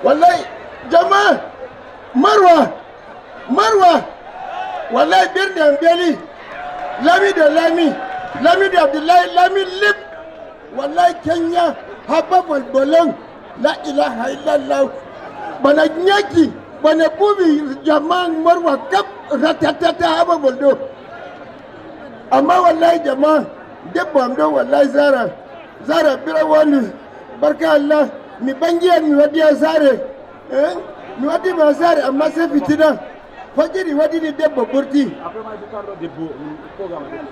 wallahi jama'a Maroua wallahi birni ambeli Lamido Abdoulaye Lami lip wallahi Kenya haba bolbolon la ilaha illallah bana nyaki bana bubi jama'a Maroua kap ratatata haba boldo amma wallahi jama'a debbo am do wallahi zara bira wani barka Allah mi bangiyar mi wadiya zare mi wadi ma zare amma sai fitina fajiri wadi ni debbo burti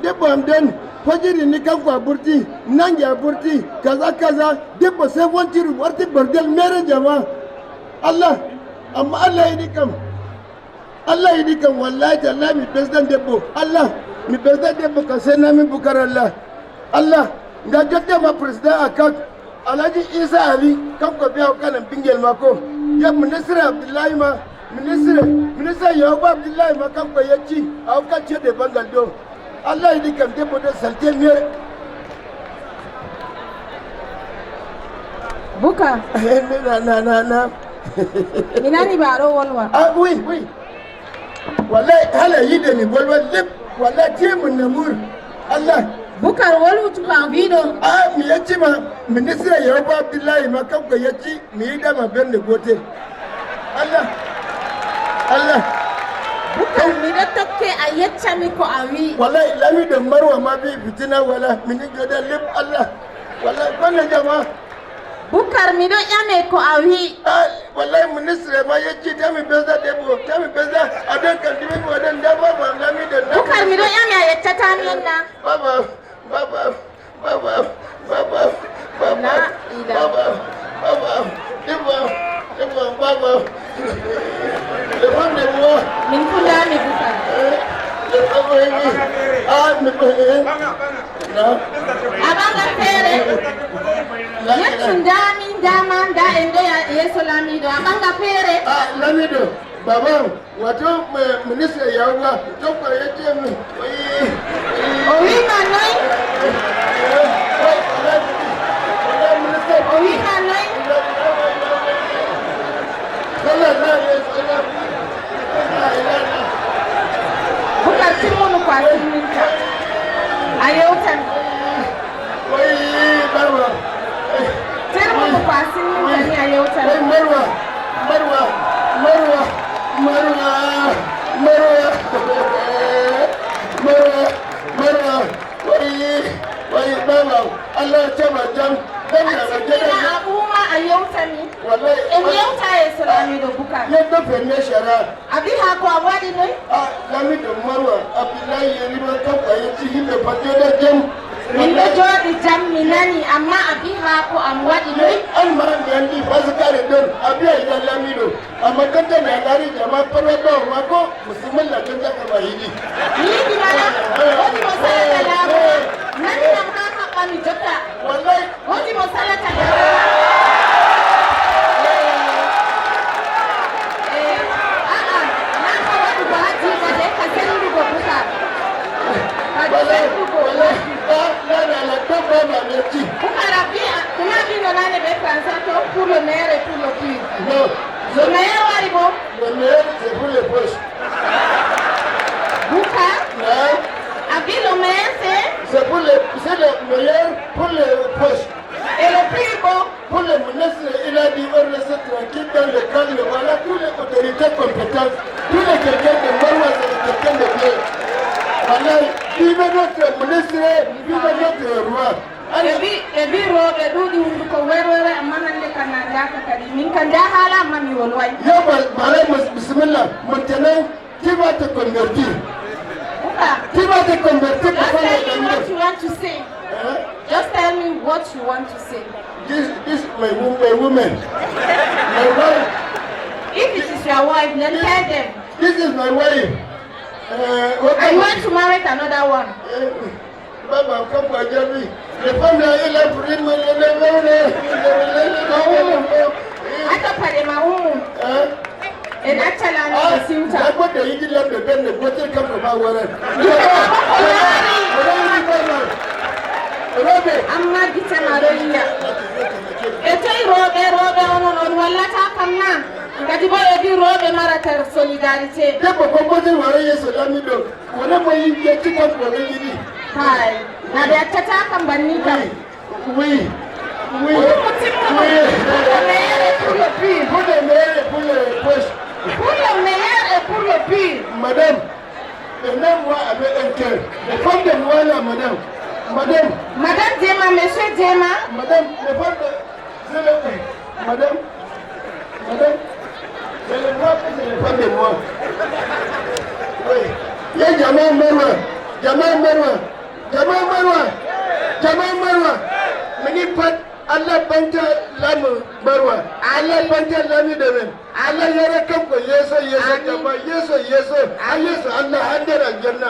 debbo am den fajiri ni kanko burti nangi burti kaza debbo sai wontiru warti bordel mere jama'a Allah amma Allah yidi kam wallahi tallahi mi president debbo Allah mi president debbo ka sai na min Boukar Allah nga jotte ma president akak Alhaji Isa Ali kan ko biya kanan bingel mako ya ministre Abdoulaye ma ministre Yakubu Abdoulaye ma kan ko yaci a kan ce da bangaldo Allah yidi kam debbo da salte miye Boukar na minani baro walwa oui wallahi hala yide ni bolwa lip wallahi timun namur Allah Boukar walu tuka vido mi yaci ma ministre Yakubu Abdoulaye ma kan ko yaci mi yi dama bende gote Allah Boukar mi da tokke a yacca mi ko awi wallahi Lamido Maroua ma bi fitina wala mini joda lip Allah wallahi bana jama Boukar mi do yame ko awi wallahi ministre ma yaci tami beza debo adan kan dimi wadan da baba Lamido Boukar mi do yame a yacca tamiyanna baba min kundami Boukar abanga fere yetundami damanda ende yeso Lamido abanga fere Lamido baba wato ministre Yakubu to ko yace mi owi manoi Boukar timonu kwa siminta ayotan timonu kwa siminta ni ayotan Maroua Allah taba jam abuma ayotani wallahi yauta ya Lamido Boukar yadda fenne shara abi ha ko awadi ne Lamido Maroua Abdoulaye Yerima kan kwaye ci himbe fate da jam min da jodi jam minani amma abi ha ko amwadi ne an ma ngandi bazikare don abi ya Lamido amma kanta na gari jama'a fara da mako musulman la kanta ka bahidi ni mana wani masala da labo nani na ha kami jota wallahi wani masala ta da pour le maire et pour le cuir. Non. Le meilleur arrivo. Le meilleur, c'est pour les poches. Boukar. Non. Abi, le meilleur, c'est pour les... C'est le meilleur pour les poches. Et le plus beau. Pour le ministre, il a dit on reste tranquille dans le cadre. Voilà toutes les autorités compétentes. Tous les quelqu'un de Maroua, c'est quelqu'un de bien. Voilà, vive notre ministre, vive notre roi. Ebi robe dudi hundu ko werwere amma hande kananda ka kadi min kan da hala amma mi wolway yo bare bismillah maintenant qui va te convertir qui va te convertir just tell me what you want to say just tell me what you want to say this my woman my wife if it is your wife then tell them this is my wife I want to marry another one Baba, come for Jerry. The family is like Prim and I thought I am and actually I'm a suitor. I put the eating up the bed, the water come from our water. Robe. Amma gite maroya. Ete robe on walla ta kamna. Ngati bo e bi robe maratar solidarité. Debo komboze waraye so Lamido. Wala mo yinje tikon ko ngini. Hai. Na be tata kam banni kam. Oui. Oui. Pour le meilleur et pour le pire. Pour le meilleur et pour le poche. Pour le meilleur et pour le pire. Madame, moi avec un cœur. Les femmes de moi là, madame. Madame Djema, monsieur Djema. Madame, les femmes de... Madame, je les vois que c'est les femmes de moi. Oui. Il y a Jamal Marwa. Mani pat Allah banta lamu Marwa. Allah banta Lamido men. Allah yara kanko yeso jama yeso. Allah handara janna.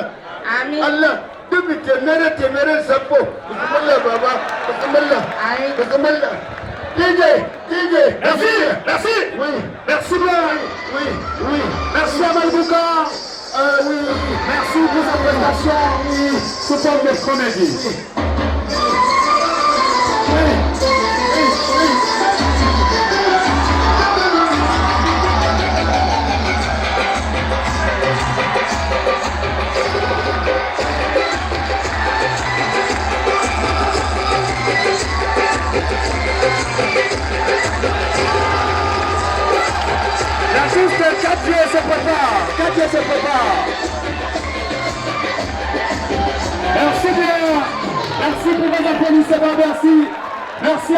Amin. Allah dubi temere sappo. Bismillah baba. Bismillah. DJ. Merci. Oui. Merci bien. Oui. Merci Malam Boukar. Oui. Merci pour sa prestation sous forme de comédie. L'artiste 4 se prépare. Merci bien. Merci pour vos applaudissements. Merci.